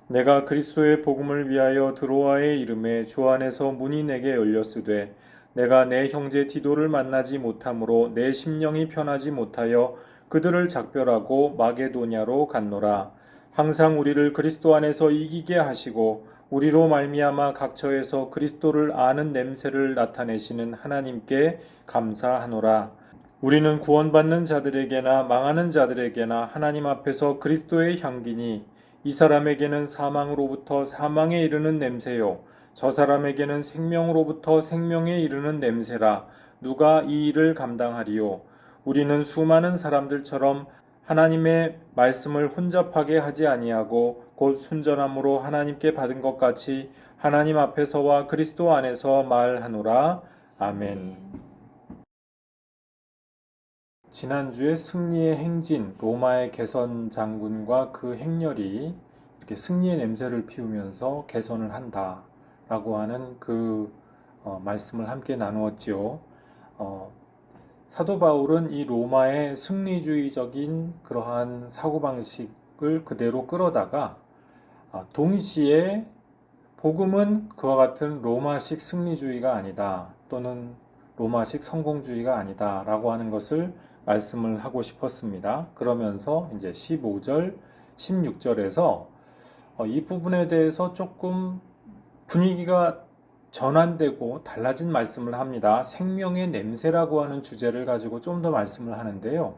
내가 그리스도의 복음을 위하여 드로아의 이름에 주 안에서 문이 내게 열렸으되 내가 내 형제 디도를 만나지 못하므로 내 심령이 편하지 못하여 그들을 작별하고 마게도냐로 갔노라. 항상 우리를 그리스도 안에서 이기게 하시고 우리로 말미암아 각처에서 그리스도를 아는 냄새를 나타내시는 하나님께 감사하노라. 우리는 구원받는 자들에게나 망하는 자들에게나 하나님 앞에서 그리스도의 향기니 이 사람에게는 사망으로부터 사망에 이르는 냄새요 저 사람에게는 생명으로부터 생명에 이르는 냄새라. 누가 이 일을 감당하리요? 우리는 수많은 사람들처럼 하나님의 말씀을 혼잡하게 하지 아니하고 곧 순전함으로 하나님께 받은 것 같이 하나님 앞에서와 그리스도 안에서 말하노라. 아멘. 지난주에 승리의 행진, 로마의 개선 장군과 그 행렬이 이렇게 승리의 냄새를 피우면서 개선을 한다라고 하는 그 말씀을 함께 나누었지요. 사도 바울은 이 로마의 승리주의적인 그러한 사고방식을 그대로 끌어다가 동시에 복음은 그와 같은 로마식 승리주의가 아니다 또는 로마식 성공주의가 아니다 라고 하는 것을 말씀을 하고 싶었습니다. 그러면서 이제 15절, 16절에서 이 부분에 대해서 조금 분위기가 전환되고 달라진 말씀을 합니다. 생명의 냄새라고 하는 주제를 가지고 좀 더 말씀을 하는데요.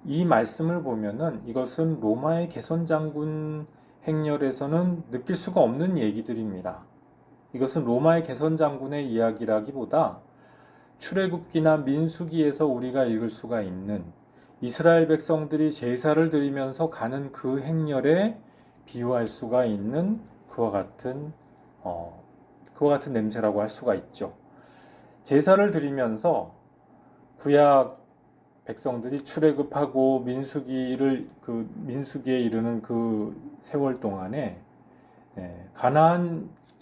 이 말씀을 보면은 이것은 로마의 개선 장군 행렬에서는 느낄 수가 없는 얘기들입니다. 이것은 로마의 개선 장군의 이야기라기보다 출애굽기나 민수기에서 우리가 읽을 수가 있는 이스라엘 백성들이 제사를 드리면서 가는 그 행렬에 비유할 수가 있는 그와 같은 냄새라고 할 수가 있죠. 제사를 드리면서 구약 백성들이 출애굽하고 민수기에 이르는 그 세월 동안에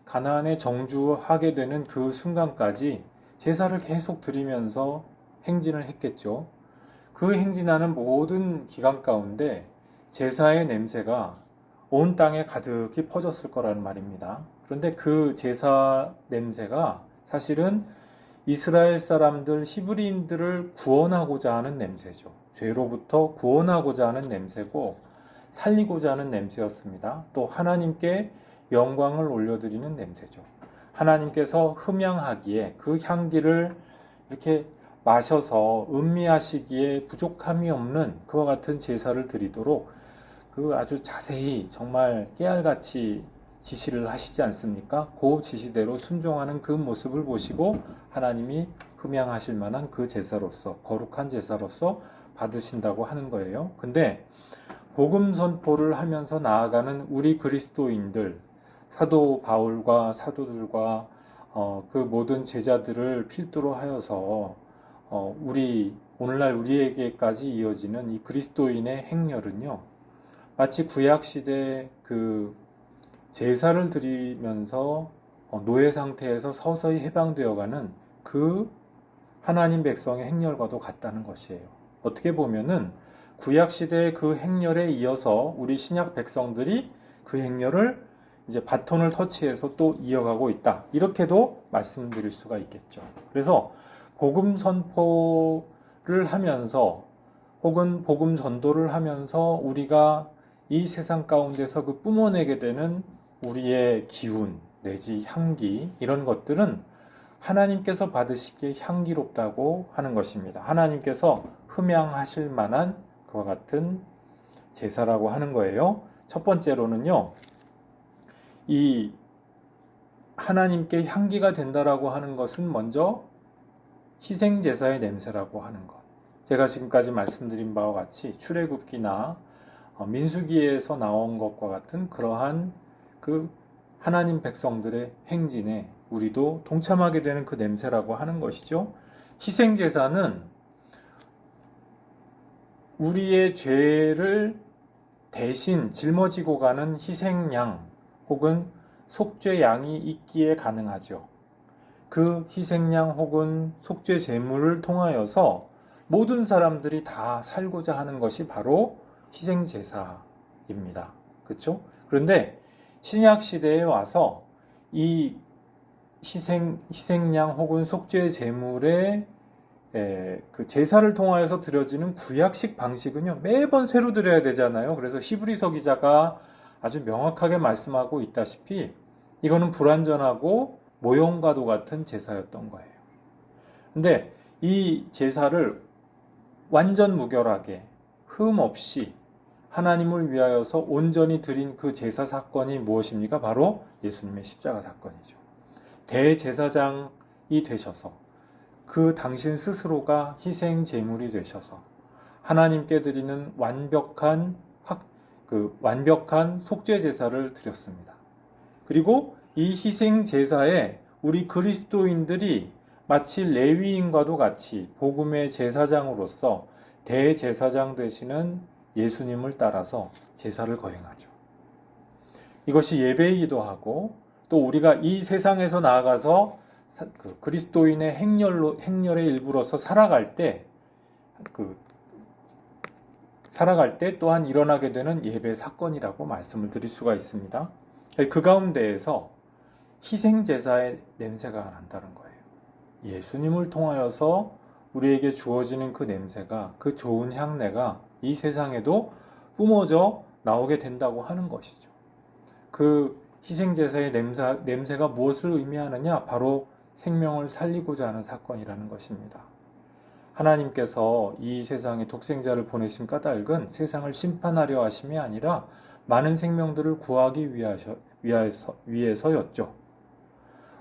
가나안에 정주하게 되는 그 순간까지 제사를 계속 드리면서 행진을 했겠죠. 그 행진하는 모든 기간 가운데 제사의 냄새가 온 땅에 가득히 퍼졌을 거라는 말입니다. 그런데 그 제사 냄새가 사실은 이스라엘 사람들, 히브리인들을 구원하고자 하는 냄새죠. 죄로부터 구원하고자 하는 냄새고 살리고자 하는 냄새였습니다. 또 하나님께 영광을 올려드리는 냄새죠. 하나님께서 흠양하기에 그 향기를 이렇게 마셔서 음미하시기에 부족함이 없는 그와 같은 제사를 드리도록 그 아주 자세히 정말 깨알같이 지시를 하시지 않습니까? 그 지시대로 순종하는 그 모습을 보시고 하나님이 흠양하실 만한 그 제사로서 거룩한 제사로서 받으신다고 하는 거예요. 근데 복음 선포를 하면서 나아가는 우리 그리스도인들, 사도 바울과 사도들과 그 모든 제자들을 필두로 하여서 오늘날 우리에게까지 이어지는 이 그리스도인의 행렬은요, 마치 구약 시대 그 제사를 드리면서 노예 상태에서 서서히 해방되어가는 그 하나님 백성의 행렬과도 같다는 것이에요. 어떻게 보면은 구약 시대의 그 행렬에 이어서 우리 신약 백성들이 그 행렬을 이제 바톤을 터치해서 또 이어가고 있다. 이렇게도 말씀드릴 수가 있겠죠. 그래서 복음 선포를 하면서 혹은 복음 전도를 하면서 우리가 이 세상 가운데서 그 뿜어내게 되는 우리의 기운 내지 향기 이런 것들은 하나님께서 받으시기에 향기롭다고 하는 것입니다. 하나님께서 흠양하실 만한 그와 같은 제사라고 하는 거예요. 첫 번째로는요, 이 하나님께 향기가 된다라고 하는 것은 먼저 희생제사의 냄새라고 하는 것. 제가 지금까지 말씀드린 바와 같이 출애굽기나 민수기에서 나온 것과 같은 그러한 그 하나님 백성들의 행진에 우리도 동참하게 되는 그 냄새라고 하는 것이죠. 희생제사는 우리의 죄를 대신 짊어지고 가는 희생양 혹은 속죄양이 있기에 가능하죠. 그 희생양 혹은 속죄 제물을 통하여서 모든 사람들이 다 살고자 하는 것이 바로 희생제사입니다. 그렇죠? 그런데 신약 시대에 와서 이 희생양 혹은 속죄 제물의 그 제사를 통하여서 드려지는 구약식 방식은요, 매번 새로 드려야 되잖아요. 그래서 히브리서 기자가 아주 명확하게 말씀하고 있다시피 이거는 불완전하고 모형과도 같은 제사였던 거예요. 근데 이 제사를 완전 무결하게 흠 없이 하나님을 위하여서 온전히 드린 그 제사 사건이 무엇입니까? 바로 예수님의 십자가 사건이죠. 대제사장이 되셔서 그 당신 스스로가 희생 제물이 되셔서 하나님께 드리는 완벽한 속죄 제사를 드렸습니다. 그리고 이 희생 제사에 우리 그리스도인들이 마치 레위인과도 같이 복음의 제사장으로서 대제사장 되시는 예수님을 따라서 제사를 거행하죠. 이것이 예배이기도 하고 또 우리가 이 세상에서 나아가서 그리스도인의 행렬의 일부로서 살아갈 때 또한 일어나게 되는 예배 사건이라고 말씀을 드릴 수가 있습니다. 그 가운데에서 희생 제사의 냄새가 난다는 거예요. 예수님을 통하여서 우리에게 주어지는 그 냄새가, 그 좋은 향내가 이 세상에도 뿜어져 나오게 된다고 하는 것이죠. 그 희생제사의 냄새가 무엇을 의미하느냐? 바로 생명을 살리고자 하는 사건이라는 것입니다. 하나님께서 이 세상에 독생자를 보내신 까닭은 세상을 심판하려 하심이 아니라 많은 생명들을 구하기 위해서였죠.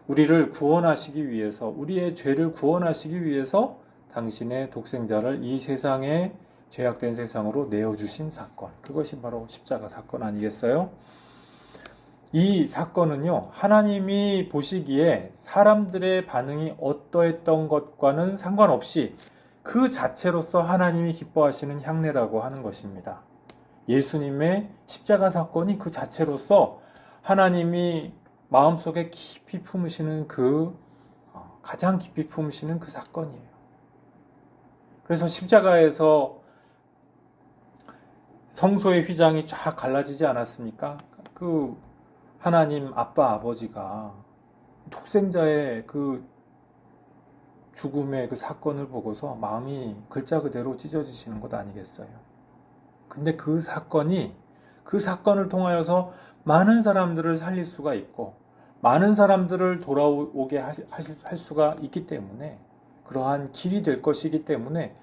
우리를 구원하시기 위해서, 우리의 죄를 구원하시기 위해서 당신의 독생자를 이 세상에 죄악된 세상으로 내어주신 사건, 그것이 바로 십자가 사건 아니겠어요? 이 사건은요, 하나님이 보시기에 사람들의 반응이 어떠했던 것과는 상관없이 그 자체로서 하나님이 기뻐하시는 향내라고 하는 것입니다. 예수님의 십자가 사건이 그 자체로서 하나님이 마음속에 깊이 품으시는 가장 깊이 품으시는 그 사건이에요. 그래서 십자가에서 성소의 휘장이 쫙 갈라지지 않았습니까? 그 하나님 아버지가 독생자의 그 죽음의 그 사건을 보고서 마음이 글자 그대로 찢어지시는 것 아니겠어요? 근데 그 사건을 통하여서 많은 사람들을 살릴 수가 있고 많은 사람들을 돌아오게 할 수가 있기 때문에, 그러한 길이 될 것이기 때문에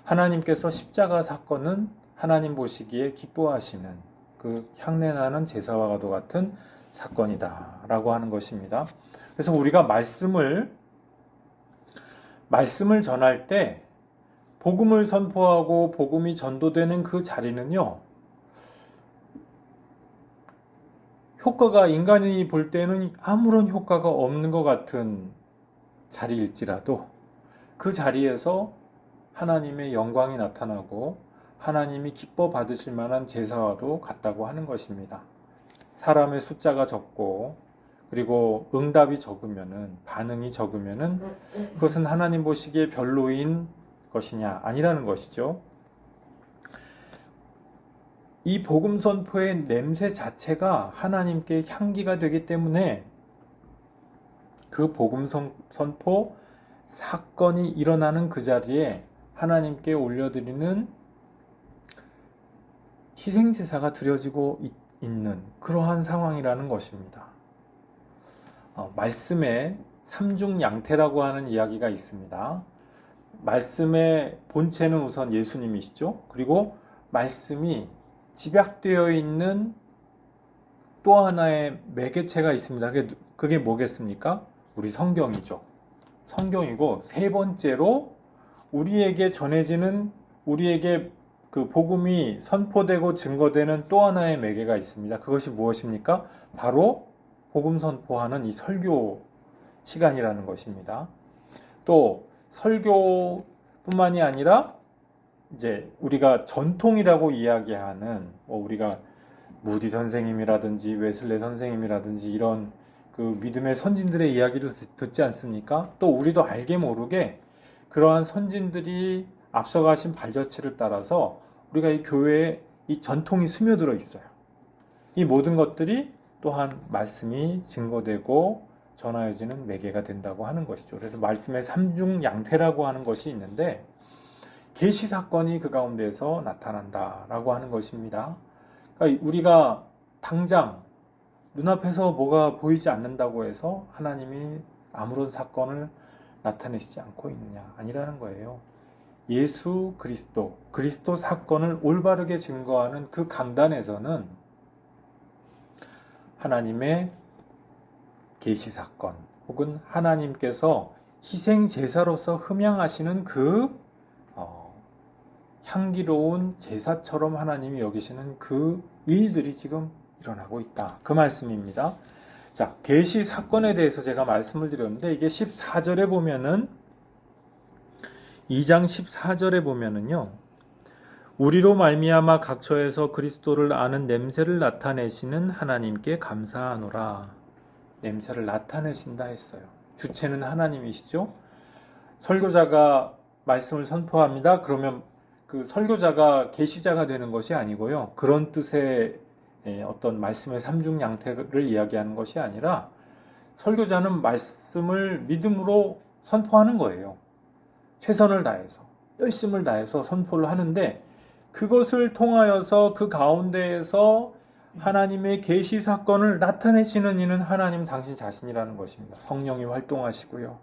하나님께서 십자가 사건은 하나님 보시기에 기뻐하시는 그 향내나는 제사와도 같은 사건이다 라고 하는 것입니다. 그래서 우리가 말씀을 전할 때 복음을 선포하고 복음이 전도되는 그 자리는요, 효과가 인간이 볼 때는 아무런 효과가 없는 것 같은 자리일지라도 그 자리에서 하나님의 영광이 나타나고 하나님이 기뻐 받으실 만한 제사와도 같다고 하는 것입니다. 사람의 숫자가 적고 그리고 응답이 적으면은, 반응이 적으면은 그것은 하나님 보시기에 별로인 것이냐? 아니라는 것이죠. 이 복음 선포의 냄새 자체가 하나님께 향기가 되기 때문에 그 복음 선포 사건이 일어나는 그 자리에 하나님께 올려드리는 희생제사가 드려지고 있는 그러한 상황이라는 것입니다. 말씀에 삼중양태라고 하는 이야기가 있습니다. 말씀의 본체는 우선 예수님이시죠. 그리고 말씀이 집약되어 있는 또 하나의 매개체가 있습니다. 그게 뭐겠습니까? 우리 성경이죠. 성경이고, 세 번째로 우리에게 전해지는, 우리에게 그 복음이 선포되고 증거되는 또 하나의 매개가 있습니다. 그것이 무엇입니까? 바로 복음 선포하는 이 설교 시간이라는 것입니다. 또 설교뿐만이 아니라 이제 우리가 전통이라고 이야기하는, 우리가 무디 선생님이라든지 웨슬레 선생님이라든지 이런 그 믿음의 선진들의 이야기를 듣지 않습니까? 또 우리도 알게 모르게 그러한 선진들이 앞서가신 발자취를 따라서 우리가 이 교회에 이 전통이 스며들어 있어요. 이 모든 것들이 또한 말씀이 증거되고 전하여지는 매개가 된다고 하는 것이죠. 그래서 말씀의 삼중양태라고 하는 것이 있는데 계시 사건이 그 가운데서 나타난다라고 하는 것입니다. 그러니까 우리가 당장 눈앞에서 뭐가 보이지 않는다고 해서 하나님이 아무런 사건을 나타내시지 않고 있느냐? 아니라는 거예요. 예수 그리스도 사건을 올바르게 증거하는 그 강단에서는 하나님의 계시 사건 혹은 하나님께서 희생 제사로서 흠양하시는 그 향기로운 제사처럼 하나님이 여기시는 그 일들이 지금 일어나고 있다. 그 말씀입니다. 자, 계시 사건에 대해서 제가 말씀을 드렸는데 이게 14절에 보면은 2장 14절에 보면은요. 우리로 말미암아 각처에서 그리스도를 아는 냄새를 나타내시는 하나님께 감사하노라. 냄새를 나타내신다 했어요. 주체는 하나님이시죠. 설교자가 말씀을 선포합니다. 그러면 그 설교자가 계시자가 되는 것이 아니고요. 그런 뜻의 어떤 말씀의 삼중양태를 이야기하는 것이 아니라 설교자는 말씀을 믿음으로 선포하는 거예요. 최선을 다해서 열심을 다해서 선포를 하는데 그것을 통하여서 그 가운데에서 하나님의 계시 사건을 나타내시는 이는 하나님 당신 자신이라는 것입니다. 성령이 활동하시고요.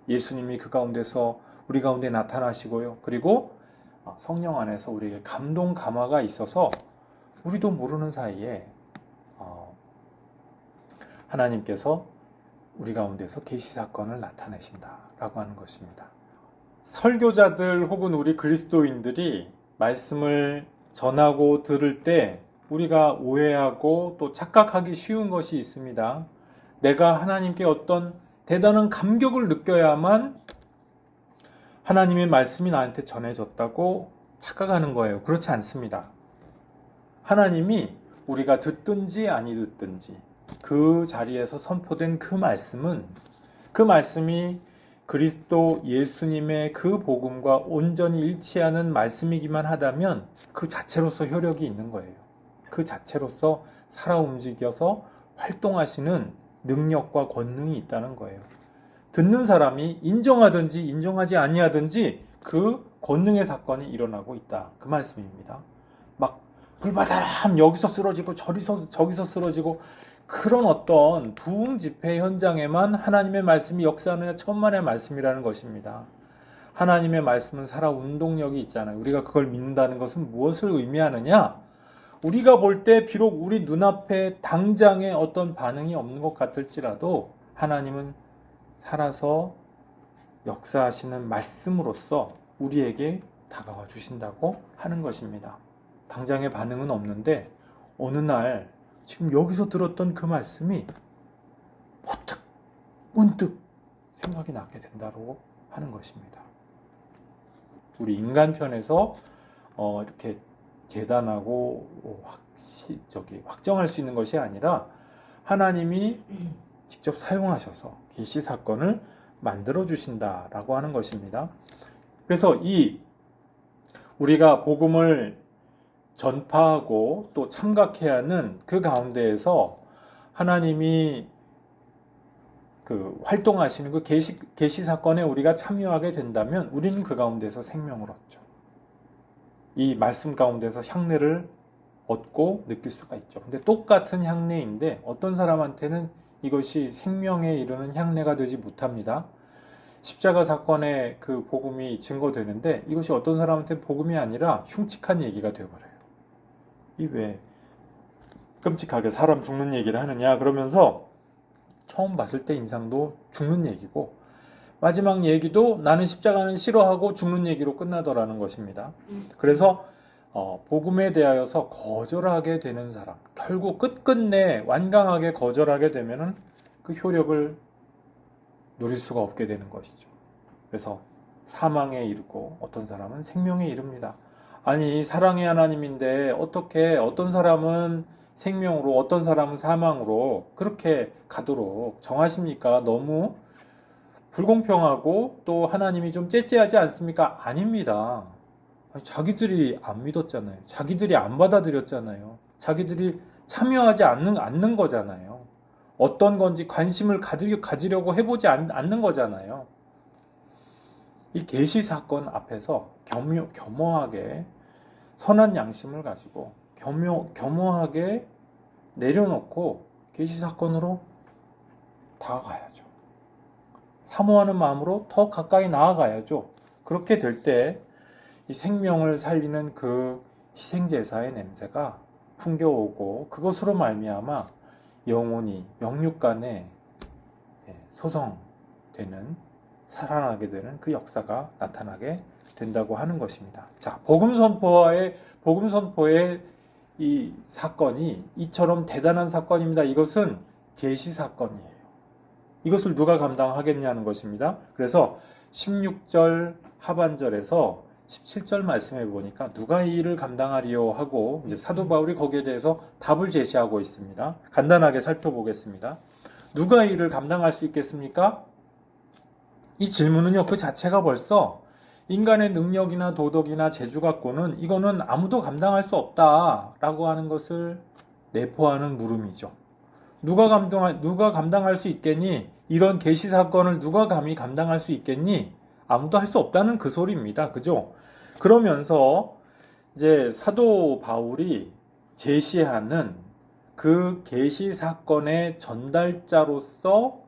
예수님이 그 가운데서 우리 가운데 나타나시고요. 그리고 성령 안에서 우리에게 감동 감화가 있어서 우리도 모르는 사이에 하나님께서 우리 가운데서 계시 사건을 나타내신다라고 하는 것입니다. 설교자들 혹은 우리 그리스도인들이 말씀을 전하고 들을 때 우리가 오해하고 또 착각하기 쉬운 것이 있습니다. 내가 하나님께 어떤 대단한 감격을 느껴야만 하나님의 말씀이 나한테 전해졌다고 착각하는 거예요. 그렇지 않습니다. 하나님이 우리가 듣든지 아니 듣든지 그 자리에서 선포된 그 말씀이 그리스도 예수님의 그 복음과 온전히 일치하는 말씀이기만 하다면 그 자체로서 효력이 있는 거예요. 그 자체로서 살아 움직여서 활동하시는 능력과 권능이 있다는 거예요. 듣는 사람이 인정하든지 인정하지 아니하든지 그 권능의 사건이 일어나고 있다. 그 말씀입니다. 막 불바다람 여기서 쓰러지고 저기서 쓰러지고 그런 어떤 부흥 집회 현장에만 하나님의 말씀이 역사하느냐 천만의 말씀이라는 것입니다. 하나님의 말씀은 살아 운동력이 있잖아요. 우리가 그걸 믿는다는 것은 무엇을 의미하느냐? 우리가 볼 때 비록 우리 눈앞에 당장에 어떤 반응이 없는 것 같을지라도 하나님은 살아서 역사하시는 말씀으로써 우리에게 다가와 주신다고 하는 것입니다. 당장의 반응은 없는데 어느 날 지금 여기서 들었던 그 말씀이 문득 생각이 나게 된다고 하는 것입니다. 우리 인간 편에서 이렇게 재단하고 확정할 수 있는 것이 아니라 하나님이 직접 사용하셔서 계시 사건을 만들어 주신다라고 하는 것입니다. 그래서 우리가 복음을 전파하고 또 참각해야 하는 그 가운데에서 하나님이 그 활동하시는 그 계시 사건에 우리가 참여하게 된다면 우리는 그 가운데서 생명을 얻죠. 이 말씀 가운데서 향내를 얻고 느낄 수가 있죠. 근데 똑같은 향내인데 어떤 사람한테는 이것이 생명에 이르는 향내가 되지 못합니다. 십자가 사건의 그 복음이 증거되는데 이것이 어떤 사람한테 복음이 아니라 흉측한 얘기가 되어버려요. 이 왜 끔찍하게 사람 죽는 얘기를 하느냐 그러면서 처음 봤을 때 인상도 죽는 얘기고 마지막 얘기도 나는 십자가는 싫어하고 죽는 얘기로 끝나더라는 것입니다. 그래서 복음에 대하여서 거절하게 되는 사람, 결국 끝끝내 완강하게 거절하게 되면은 그 효력을 누릴 수가 없게 되는 것이죠. 그래서 사망에 이르고 어떤 사람은 생명에 이릅니다. 아니 사랑의 하나님인데 어떻게 어떤 사람은 생명으로 어떤 사람은 사망으로 그렇게 가도록 정하십니까? 너무 불공평하고 또 하나님이 좀 째째하지 않습니까? 아닙니다. 자기들이 안 믿었잖아요. 자기들이 안 받아들였잖아요. 자기들이 참여하지 않는 거잖아요. 어떤 건지 관심을 가지려고 해보지 않는 거잖아요. 이 계시 사건 앞에서 겸허하게 선한 양심을 가지고 겸허하게 내려놓고 계시 사건으로 다가가야죠. 사모하는 마음으로 더 가까이 나아가야죠. 그렇게 될 때 이 생명을 살리는 그 희생제사의 냄새가 풍겨오고 그것으로 말미암아 영혼이 영육 간에 소성되는 살아나게 되는 그 역사가 나타나게 된다고 하는 것입니다. 자, 복음 선포의 이 사건이 이처럼 대단한 사건입니다. 이것은 계시 사건이에요. 이것을 누가 감당하겠냐는 것입니다. 그래서 16절 하반절에서 17절 말씀해 보니까 누가 이 일을 감당하리요 하고 이제 사도 바울이 거기에 대해서 답을 제시하고 있습니다. 간단하게 살펴보겠습니다. 누가 이 일을 감당할 수 있겠습니까? 이 질문은요, 그 자체가 벌써 인간의 능력이나 도덕이나 재주 갖고는 이거는 아무도 감당할 수 없다라고 하는 것을 내포하는 물음이죠. 누가 감당할 수 있겠니? 이런 계시 사건을 누가 감히 감당할 수 있겠니? 아무도 할 수 없다는 그 소리입니다. 그죠? 그러면서 이제 사도 바울이 제시하는 그 계시 사건의 전달자로서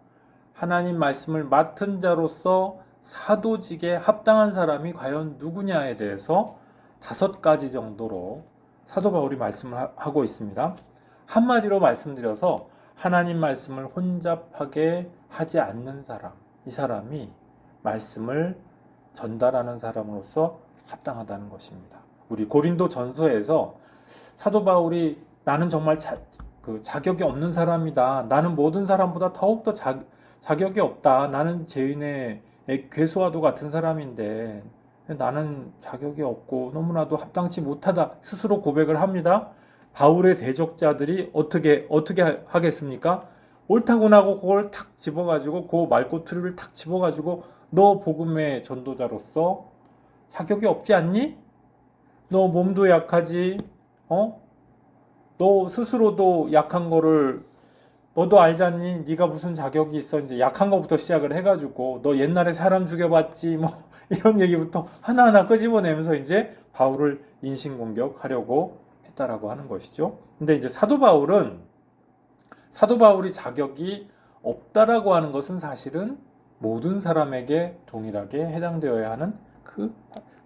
하나님 말씀을 맡은 자로서 사도직에 합당한 사람이 과연 누구냐에 대해서 5가지 정도로 사도 바울이 말씀을 하고 있습니다. 한마디로 말씀드려서 하나님 말씀을 혼잡하게 하지 않는 사람, 이 사람이 말씀을 전달하는 사람으로서 합당하다는 것입니다. 우리 고린도 전서에서 사도 바울이 나는 정말 자격이 없는 사람이다. 나는 모든 사람보다 더욱더 자격이 없다. 나는 죄인의 괴수와도 같은 사람인데 나는 자격이 없고 너무나도 합당치 못하다. 스스로 고백을 합니다. 바울의 대적자들이 어떻게 하겠습니까? 옳다고 나고 그걸 탁 집어가지고 그 말꼬투리를 탁 집어가지고 너 복음의 전도자로서 자격이 없지 않니? 너 몸도 약하지? 너 스스로도 약한 거를 너도 알잖니? 네가 무슨 자격이 있어? 이제 약한 거부터 시작을 해가지고 너 옛날에 사람 죽여봤지? 뭐 이런 얘기부터 하나하나 끄집어내면서 이제 바울을 인신공격하려고 했다라고 하는 것이죠. 근데 이제 사도 바울이 자격이 없다라고 하는 것은 사실은 모든 사람에게 동일하게 해당되어야 하는 그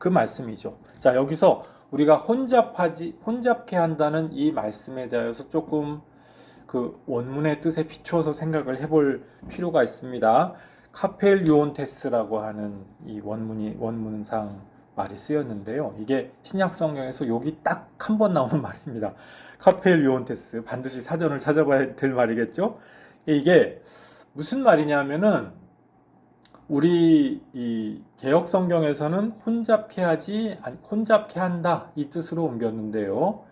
말씀이죠. 자, 여기서 우리가 혼잡케 한다는 이 말씀에 대해서 조금 그 원문의 뜻에 비추어서 생각을 해볼 필요가 있습니다. 카펠리온테스라고 하는 이 원문상 말이 쓰였는데요. 이게 신약 성경에서 여기 딱 한 번 나오는 말입니다. 카펠리온테스, 반드시 사전을 찾아봐야 될 말이겠죠. 이게 무슨 말이냐면은 우리 이 개역 성경에서는 혼잡케 한다 이 뜻으로 옮겼는데요.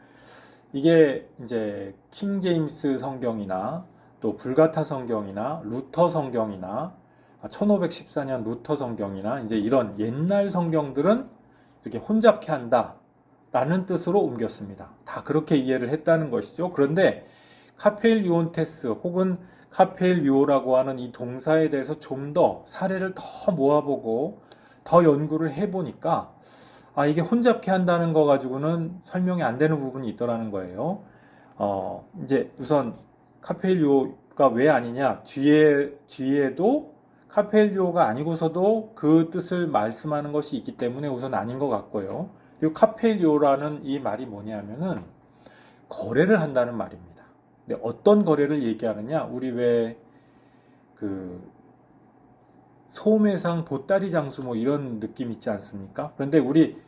이게 이제 킹 제임스 성경이나 또 불가타 성경이나 루터 성경이나 1514년 루터 성경이나 이제 이런 옛날 성경들은 이렇게 혼잡케 한다 라는 뜻으로 옮겼습니다. 다 그렇게 이해를 했다는 것이죠. 그런데 카펠리온테스 혹은 카펠리오라고 하는 이 동사에 대해서 좀 더 사례를 더 모아보고 더 연구를 해보니까 이게 혼잡케 한다는 거 가지고는 설명이 안 되는 부분이 있더라는 거예요. 이제 우선 카펠리오가 왜 아니냐? 뒤에도 카펠리오가 아니고서도 그 뜻을 말씀하는 것이 있기 때문에 우선 아닌 것 같고요. 그리고 카펠리오라는 이 말이 뭐냐면은 거래를 한다는 말입니다. 근데 어떤 거래를 얘기하느냐? 우리 왜 그 소매상, 보따리 장수 뭐 이런 느낌 있지 않습니까? 그런데 우리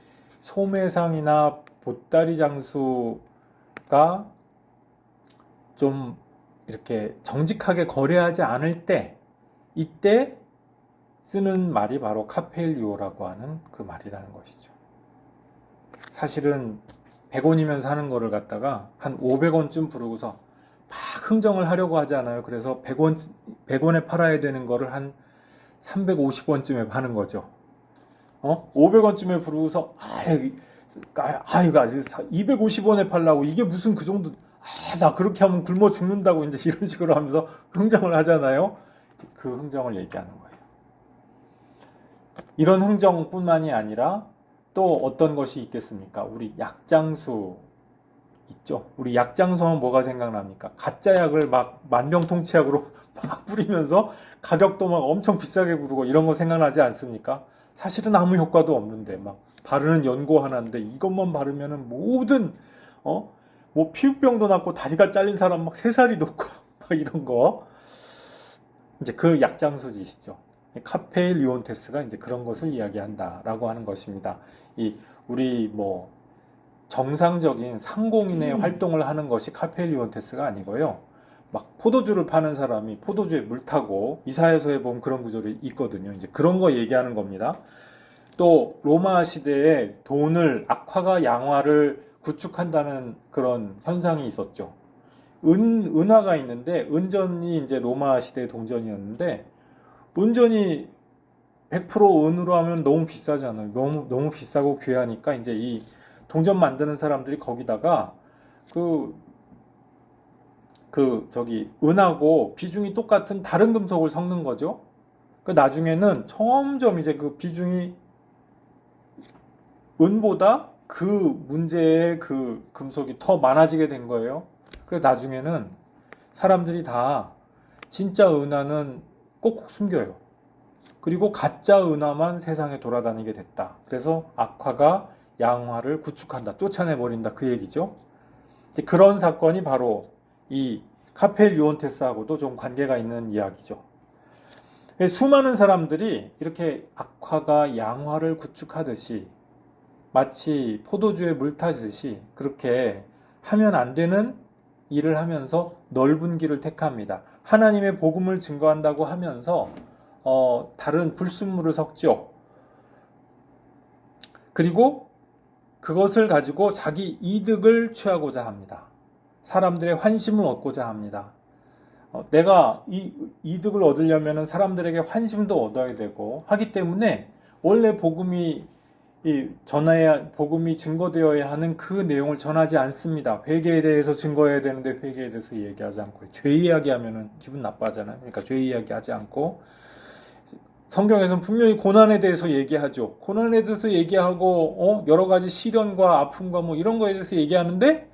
소매상이나 보따리 장수가 좀 이렇게 정직하게 거래하지 않을 때 이때 쓰는 말이 바로 카펠리오라고 하는 그 말이라는 것이죠. 사실은 100원이면 사는 거를 갖다가 한 500원쯤 부르고서 막 흥정을 하려고 하지 않아요. 그래서 100원에 팔아야 되는 거를 한 350원쯤에 파는 거죠. 500원쯤에 부르고서 이거 아직 250원에 팔라고 이게 무슨 그 정도 나 그렇게 하면 굶어 죽는다고 이제 이런 식으로 하면서 흥정을 하잖아요. 그 흥정을 얘기하는 거예요. 이런 흥정뿐만이 아니라 또 어떤 것이 있겠습니까? 우리 약장수 있죠. 우리 약장수 하면 뭐가 생각납니까? 가짜 약을 막 만병통치약으로 막 뿌리면서 가격도 막 엄청 비싸게 부르고 이런 거 생각나지 않습니까? 사실은 아무 효과도 없는데 막 바르는 연고 하나인데 이것만 바르면은 모든 뭐 피부병도 낫고 다리가 잘린 사람 막 3살이 돋고 막 이런 거 이제 그 약장수지시죠. 카페인 리온테스가 이제 그런 것을 이야기한다라고 하는 것입니다. 이 우리 뭐 정상적인 상공인의 활동을 하는 것이 카페인 리온테스가 아니고요. 막 포도주를 파는 사람이 포도주에 물 타고 이사야서에 보면 그런 구절이 있거든요. 이제 그런 거 얘기하는 겁니다. 또 로마 시대에 돈을 악화가 양화를 구축한다는 그런 현상이 있었죠. 은화가 있는데 은전이 이제 로마 시대 동전이었는데 은전이 100% 은으로 하면 너무 비싸잖아요. 너무 비싸고 귀하니까 이제 이 동전 만드는 사람들이 거기다가 저기 은하고 비중이 똑같은 다른 금속을 섞는 거죠. 그 나중에는 점점 이제 그 비중이 은보다 그 문제의 그 금속이 더 많아지게 된 거예요. 그래서 나중에는 사람들이 다 진짜 은하는 꼭꼭 숨겨요. 그리고 가짜 은하만 세상에 돌아다니게 됐다. 그래서 악화가 양화를 구축한다. 쫓아내버린다. 그 얘기죠. 그런 사건이 바로 이 카펠 유온테스하고도 좀 관계가 있는 이야기죠. 수많은 사람들이 이렇게 악화가 양화를 구축하듯이 마치 포도주에 물 타듯이 그렇게 하면 안 되는 일을 하면서 넓은 길을 택합니다. 하나님의 복음을 증거한다고 하면서 다른 불순물을 섞죠. 그리고 그것을 가지고 자기 이득을 취하고자 합니다. 사람들의 환심을 얻고자 합니다. 내가 이 이득을 얻으려면 사람들에게 환심도 얻어야 되고 하기 때문에 원래 복음이 복음이 증거되어야 하는 그 내용을 전하지 않습니다. 회개에 대해서 증거해야 되는데 회개에 대해서 얘기하지 않고 죄 이야기하면 기분 나빠하잖아요. 그러니까 죄 이야기하지 않고 성경에서는 분명히 고난에 대해서 얘기하죠. 고난에 대해서 얘기하고 여러 가지 시련과 아픔과 뭐 이런 거에 대해서 얘기하는데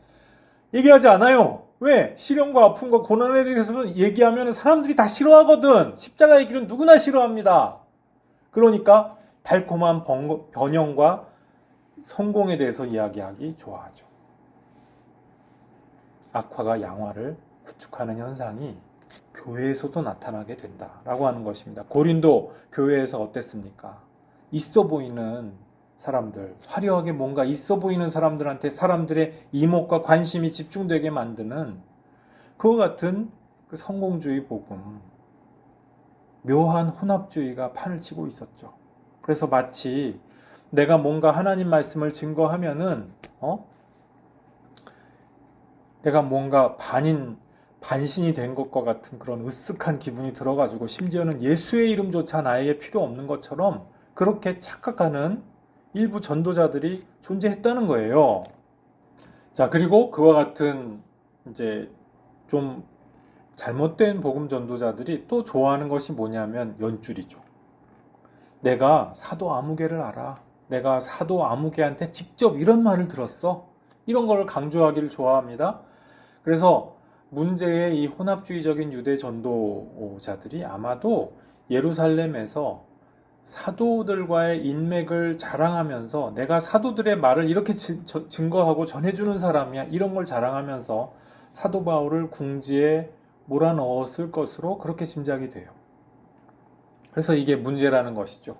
얘기하지 않아요. 왜? 시련과 아픔과 고난에 대해서 얘기하면 사람들이 다 싫어하거든. 십자가의 길은 누구나 싫어합니다. 그러니까 달콤한 번영과 성공에 대해서 이야기하기 좋아하죠. 악화가 양화를 구축하는 현상이 교회에서도 나타나게 된다라고 하는 것입니다. 고린도 교회에서 어땠습니까? 있어 보이는 사람들, 화려하게 뭔가 있어 보이는 사람들한테 사람들의 이목과 관심이 집중되게 만드는 그와 같은 그 성공주의 복음, 묘한 혼합주의가 판을 치고 있었죠. 그래서 마치 내가 뭔가 하나님 말씀을 증거하면은 내가 뭔가 반신이 된 것과 같은 그런 으쓱한 기분이 들어가지고 심지어는 예수의 이름조차 나에게 필요 없는 것처럼 그렇게 착각하는 일부 전도자들이 존재했다는 거예요. 자, 그리고 그와 같은 이제 좀 잘못된 복음 전도자들이 또 좋아하는 것이 뭐냐면 연줄이죠. 내가 사도 아무개를 알아. 내가 사도 아무개한테 직접 이런 말을 들었어. 이런 걸 강조하기를 좋아합니다. 그래서 문제의 이 혼합주의적인 유대 전도자들이 아마도 예루살렘에서 사도들과의 인맥을 자랑하면서 내가 사도들의 말을 이렇게 증거하고 전해주는 사람이야. 이런 걸 자랑하면서 사도 바울을 궁지에 몰아넣었을 것으로 그렇게 짐작이 돼요. 그래서 이게 문제라는 것이죠.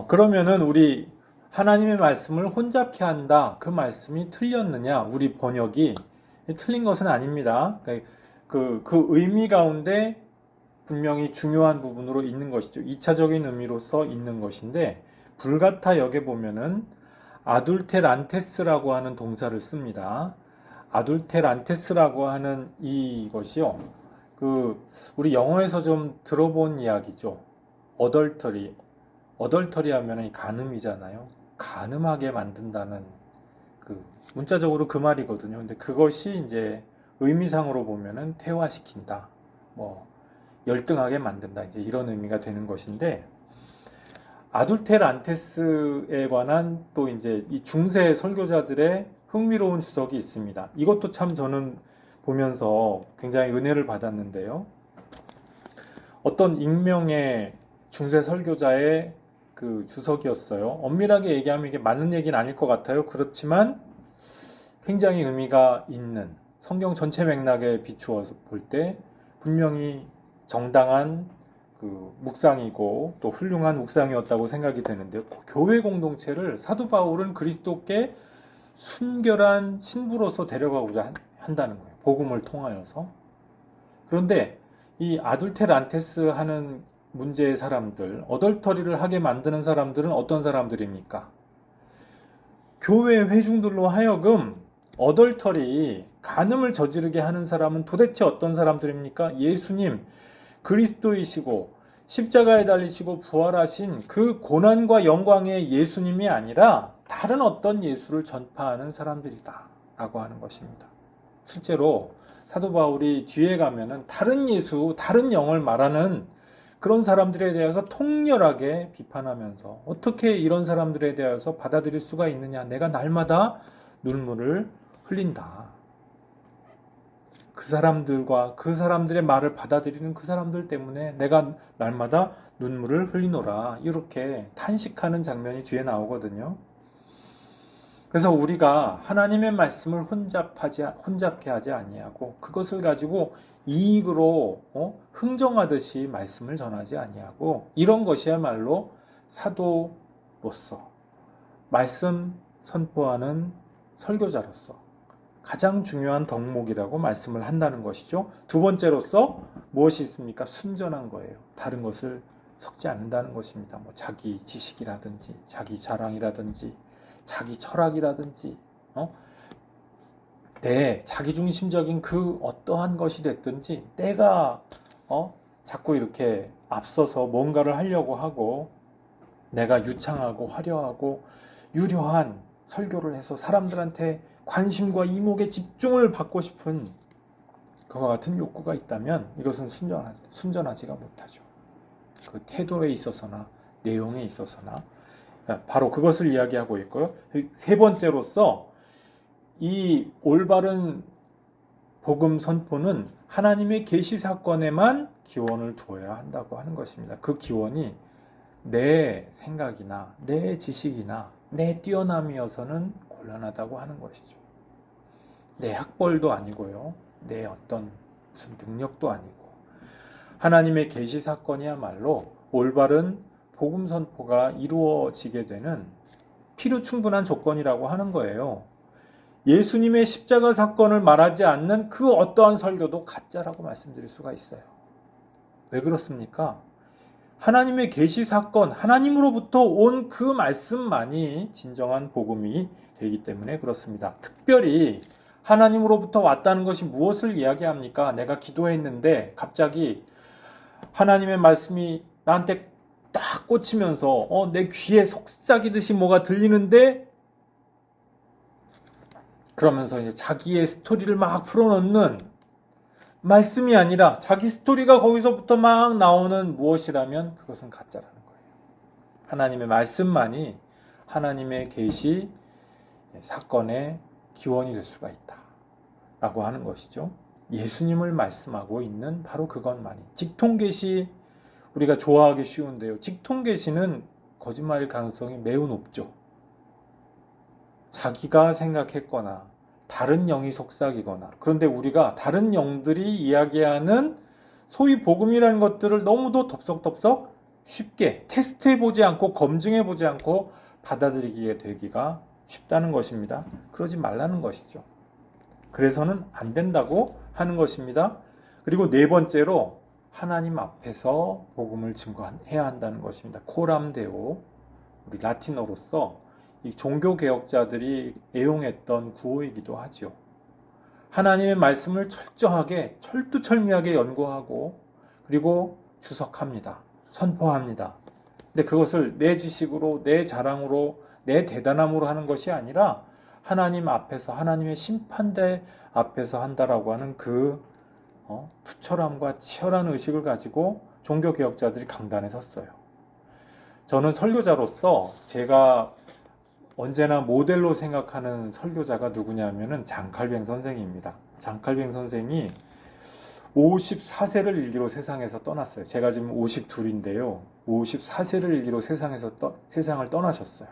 그러면은 우리 하나님의 말씀을 혼잡케 한다. 그 말씀이 틀렸느냐? 우리 번역이 틀린 것은 아닙니다. 그 의미 가운데 분명히 중요한 부분으로 있는 것이죠. 2차적인 의미로서 있는 것인데 불가타 역에 보면은 아둘테란테스라고 하는 동사를 씁니다. 아둘테란테스라고 하는 이것이요. 우리 영어에서 좀 들어본 이야기죠. 어덜터리 하면은 간음이잖아요. 간음하게 만든다는 문자적으로 그 말이거든요. 근데 그것이 이제 의미상으로 보면은 퇴화시킨다, 뭐 열등하게 만든다, 이제 이런 의미가 되는 것인데, 아둘테란테스에 관한 또 이제 이 중세 설교자들의 흥미로운 주석이 있습니다. 이것도 참 저는 보면서 굉장히 은혜를 받았는데요. 어떤 익명의 중세 설교자의 그 주석이었어요. 엄밀하게 얘기하면 이게 맞는 얘기는 아닐 것 같아요. 그렇지만 굉장히 의미가 있는, 성경 전체 맥락에 비추어 볼 때 분명히 정당한 그 묵상이고 또 훌륭한 묵상이었다고 생각이 되는데요. 교회 공동체를 사도 바울은 그리스도께 순결한 신부로서 데려가고자 한다는 거예요. 복음을 통하여서. 그런데 이 아둘테란테스 하는 문제의 사람들, 어덜터리를 하게 만드는 사람들은 어떤 사람들입니까? 교회 회중들로 하여금 어덜터리, 간음을 저지르게 하는 사람은 도대체 어떤 사람들입니까? 예수님, 그리스도이시고 십자가에 달리시고 부활하신 그 고난과 영광의 예수님이 아니라 다른 어떤 예수를 전파하는 사람들이다 라고 하는 것입니다. 실제로 사도 바울이 뒤에 가면은 다른 예수, 다른 영을 말하는 그런 사람들에 대해서 통렬하게 비판하면서 어떻게 이런 사람들에 대해서 받아들일 수가 있느냐, 내가 날마다 눈물을 흘린다. 그 사람들과 그 사람들의 말을 받아들이는 그 사람들 때문에 내가 날마다 눈물을 흘리노라, 이렇게 탄식하는 장면이 뒤에 나오거든요. 그래서 우리가 하나님의 말씀을 혼잡케 하지 아니하고 그것을 가지고 이익으로 흥정하듯이 말씀을 전하지 아니하고, 이런 것이야말로 사도로서, 말씀 선포하는 설교자로서 가장 중요한 덕목이라고 말씀을 한다는 것이죠. 두 번째로서 무엇이 있습니까? 순전한 거예요. 다른 것을 섞지 않는다는 것입니다. 뭐 자기 지식이라든지 자기 자랑이라든지 자기 철학이라든지 내 자기중심적인 그 어떠한 것이 됐든지 내가 자꾸 이렇게 앞서서 뭔가를 하려고 하고 내가 유창하고 화려하고 유려한 설교를 해서 사람들한테 관심과 이목의 집중을 받고 싶은 그와 같은 욕구가 있다면 이것은 순전하지가 못하죠. 그 태도에 있어서나 내용에 있어서나 바로 그것을 이야기하고 있고요. 세 번째로서 이 올바른 복음 선포는 하나님의 계시 사건에만 기원을 두어야 한다고 하는 것입니다. 그 기원이 내 생각이나 내 지식이나 내 뛰어남이어서는 곤란하다고 하는 것이죠. 내 학벌도 아니고요. 내 어떤 무슨 능력도 아니고 하나님의 계시 사건이야말로 올바른 복음 선포가 이루어지게 되는 필요 충분한 조건이라고 하는 거예요. 예수님의 십자가 사건을 말하지 않는 그 어떠한 설교도 가짜라고 말씀드릴 수가 있어요. 왜 그렇습니까? 하나님의 계시 사건, 하나님으로부터 온 그 말씀만이 진정한 복음이 되기 때문에 그렇습니다. 특별히 하나님으로부터 왔다는 것이 무엇을 이야기합니까? 내가 기도했는데 갑자기 하나님의 말씀이 나한테 딱 꽂히면서 내 귀에 속삭이듯이 뭐가 들리는데, 그러면서 이제 자기의 스토리를 막 풀어놓는 말씀이 아니라 자기 스토리가 거기서부터 막 나오는 무엇이라면 그것은 가짜라는 거예요. 하나님의 말씀만이 하나님의 계시 사건의 기원이 될 수가 있다 라고 하는 것이죠. 예수님을 말씀하고 있는 바로 그것만이. 직통계시 우리가 좋아하기 쉬운데요. 직통계시는 거짓말일 가능성이 매우 높죠. 자기가 생각했거나 다른 영이 속삭이거나, 그런데 우리가 다른 영들이 이야기하는 소위 복음이라는 것들을 너무도 덥석덥석 쉽게 테스트해보지 않고 검증해보지 않고 받아들이게 되기가 쉽다는 것입니다. 그러지 말라는 것이죠. 그래서는 안 된다고 하는 것입니다. 그리고 네 번째로 하나님 앞에서 복음을 증거해야 한다는 것입니다. 코람데오, 우리 라틴어로서 이 종교개혁자들이 애용했던 구호이기도 하죠. 하나님의 말씀을 철저하게 철두철미하게 연구하고 그리고 주석합니다. 선포합니다. 근데 그것을 내 지식으로, 내 자랑으로, 내 대단함으로 하는 것이 아니라 하나님 앞에서, 하나님의 심판대 앞에서 한다라고 하는 그 투철함과 치열한 의식을 가지고 종교개혁자들이 강단에 섰어요. 저는 설교자로서 제가 언제나 모델로 생각하는 설교자가 누구냐면은 장칼뱅 선생입니다. 장칼뱅 선생이 54세를 일기로 세상에서 떠났어요. 제가 지금 52인데요. 54세를 일기로 세상을 떠나셨어요.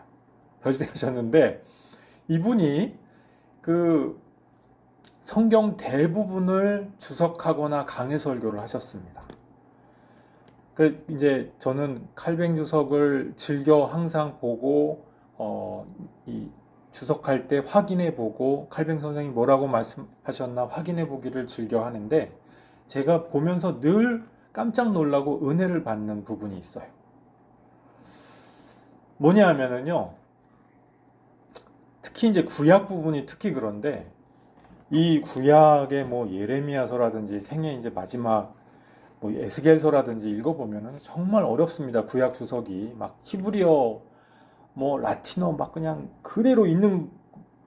별세하셨는데 이분이 그 성경 대부분을 주석하거나 강해 설교를 하셨습니다. 그래서 이제 저는 칼뱅 주석을 즐겨 항상 보고 이 주석할 때 확인해 보고 칼뱅 선생이 뭐라고 말씀하셨나 확인해 보기를 즐겨 하는데 제가 보면서 늘 깜짝 놀라고 은혜를 받는 부분이 있어요. 뭐냐 하면은요. 특히 이제 구약 부분이 특히 그런데 이 구약의 뭐 예레미야서라든지 생애 이제 마지막 뭐 에스겔서라든지 읽어보면은 정말 어렵습니다. 구약 주석이 막 히브리어 뭐 라틴어 막 그냥 그대로 있는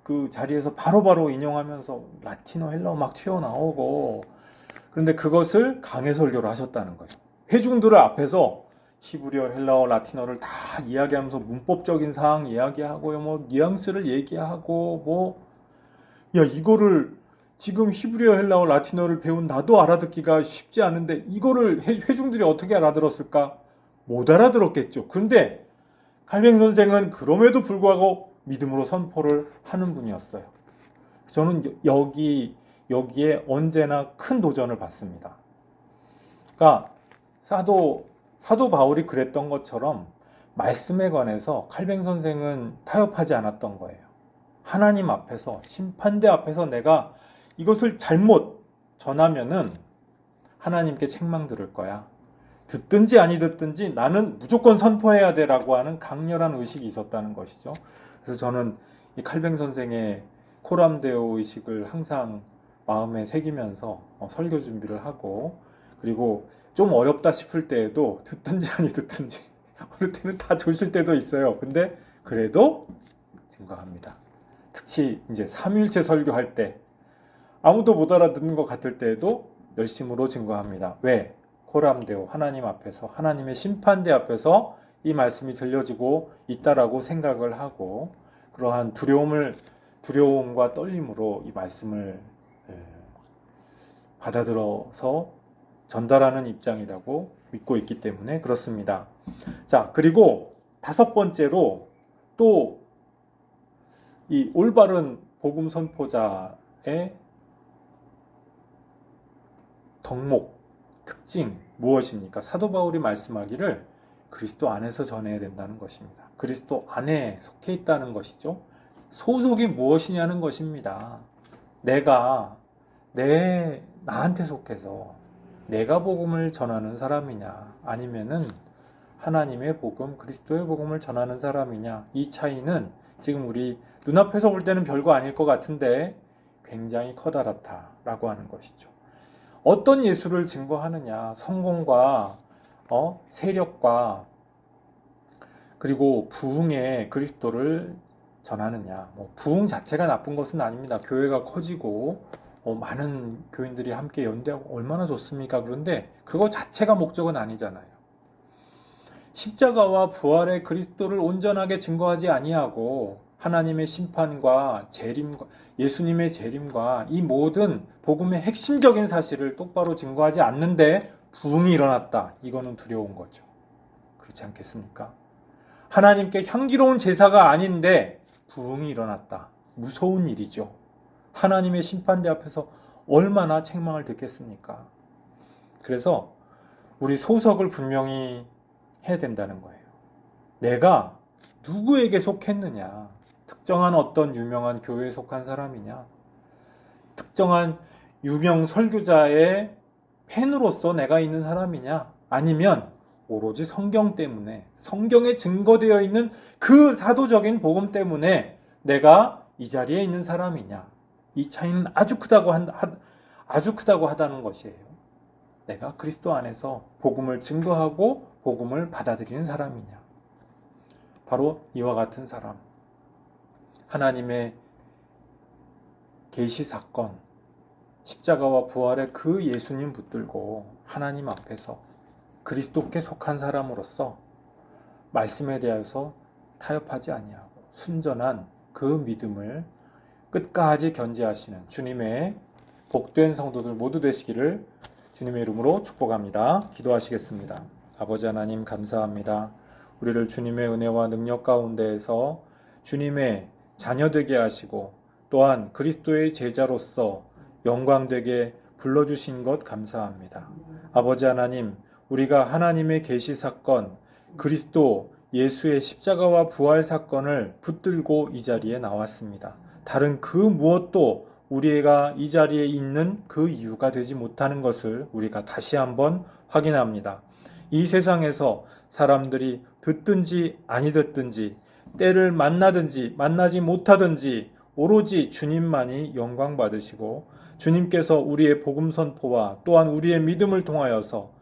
그 자리에서 바로바로 인용하면서 라틴어 헬라어 막 튀어나오고 그런데 그것을 강해 설교를 하셨다는 거예요. 회중들을 앞에서 히브리어, 헬라어, 라틴어를 다 이야기하면서 문법적인 사항 이야기하고요. 뭐 뉘앙스를 얘기하고 뭐 야 이거를 지금 히브리어, 헬라어, 라틴어를 배운 나도 알아듣기가 쉽지 않은데 이거를 회중들이 어떻게 알아들었을까? 못 알아들었겠죠. 그런데 칼뱅 선생은 그럼에도 불구하고 믿음으로 선포를 하는 분이었어요. 저는 여기에 언제나 큰 도전을 받습니다. 그러니까 사도 바울이 그랬던 것처럼 말씀에 관해서 칼뱅 선생은 타협하지 않았던 거예요. 하나님 앞에서 심판대 앞에서 내가 이것을 잘못 전하면은 하나님께 책망 들을 거야. 듣든지 아니 듣든지 나는 무조건 선포해야 되라고 하는 강렬한 의식이 있었다는 것이죠. 그래서 저는 이 칼뱅 선생의 코람데오 의식을 항상 마음에 새기면서 설교 준비를 하고 그리고 좀 어렵다 싶을 때에도 듣든지 아니 듣든지 어느 때는 다 조실 때도 있어요. 근데 그래도 증거합니다. 특히 이제 삼위일체 설교할 때 아무도 못 알아듣는 것 같을 때에도 열심으로 증거합니다. 왜? 코람데오 하나님 앞에서 하나님의 심판대 앞에서 이 말씀이 들려지고 있다라고 생각을 하고 그러한 두려움과 떨림으로 이 말씀을 받아들여서 전달하는 입장이라고 믿고 있기 때문에 그렇습니다. 자, 그리고 다섯 번째로 또 이 올바른 복음 선포자의 덕목, 특징 무엇입니까? 사도 바울이 말씀하기를 그리스도 안에서 전해야 된다는 것입니다. 그리스도 안에 속해 있다는 것이죠. 소속이 무엇이냐는 것입니다. 나한테 속해서 내가 복음을 전하는 사람이냐 아니면은 하나님의 복음, 그리스도의 복음을 전하는 사람이냐 이 차이는 지금 우리 눈앞에서 볼 때는 별거 아닐 것 같은데 굉장히 커다랗다라고 하는 것이죠. 어떤 예수를 증거하느냐 성공과 세력과 그리고 부흥의 그리스도를 전하느냐 부흥 자체가 나쁜 것은 아닙니다. 교회가 커지고 많은 교인들이 함께 연대하고 얼마나 좋습니까? 그런데 그거 자체가 목적은 아니잖아요. 십자가와 부활의 그리스도를 온전하게 증거하지 아니하고 하나님의 심판과 재림과 예수님의 재림과 이 모든 복음의 핵심적인 사실을 똑바로 증거하지 않는데 부흥이 일어났다. 이거는 두려운 거죠. 그렇지 않겠습니까? 하나님께 향기로운 제사가 아닌데 부흥이 일어났다. 무서운 일이죠. 하나님의 심판대 앞에서 얼마나 책망을 듣겠습니까? 그래서 우리 소속을 분명히 해야 된다는 거예요. 내가 누구에게 속했느냐? 특정한 어떤 유명한 교회에 속한 사람이냐? 특정한 유명 설교자의 팬으로서 내가 있는 사람이냐? 아니면 오로지 성경 때문에 성경에 증거되어 있는 그 사도적인 복음 때문에 내가 이 자리에 있는 사람이냐? 이 차이는 아주 크다고 하다는 것이에요. 내가 그리스도 안에서 복음을 증거하고 복음을 받아들이는 사람이냐. 바로 이와 같은 사람. 하나님의 계시 사건, 십자가와 부활의 그 예수님 붙들고 하나님 앞에서 그리스도께 속한 사람으로서 말씀에 대해서 타협하지 아니하고 순전한 그 믿음을 끝까지 견지하시는 주님의 복된 성도들 모두 되시기를 주님의 이름으로 축복합니다. 기도하시겠습니다. 아버지 하나님 감사합니다. 우리를 주님의 은혜와 능력 가운데에서 주님의 자녀 되게 하시고 또한 그리스도의 제자로서 영광되게 불러주신 것 감사합니다. 아버지 하나님, 우리가 하나님의 계시 사건, 그리스도 예수의 십자가와 부활 사건을 붙들고 이 자리에 나왔습니다. 다른 그 무엇도 우리가 이 자리에 있는 그 이유가 되지 못하는 것을 우리가 다시 한번 확인합니다. 이 세상에서 사람들이 듣든지 아니 듣든지 때를 만나든지 만나지 못하든지 오로지 주님만이 영광 받으시고 주님께서 우리의 복음 선포와 또한 우리의 믿음을 통하여서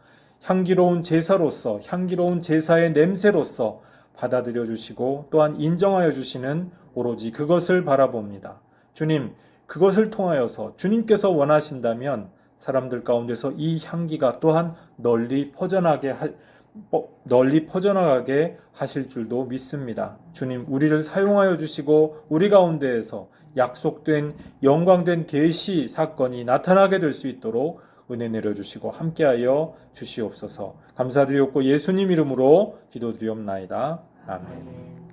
향기로운 제사로서 향기로운 제사의 냄새로서 받아들여 주시고 또한 인정하여 주시는 오로지 그것을 바라봅니다. 주님, 그것을 통하여서 주님께서 원하신다면 사람들 가운데서 이 향기가 또한 널리 퍼져나가게 하실 줄도 믿습니다. 주님, 우리를 사용하여 주시고 우리 가운데에서 약속된 영광된 계시 사건이 나타나게 될 수 있도록 은혜 내려주시고 함께하여 주시옵소서. 감사드리옵고 예수님 이름으로 기도드리옵나이다. 아멘.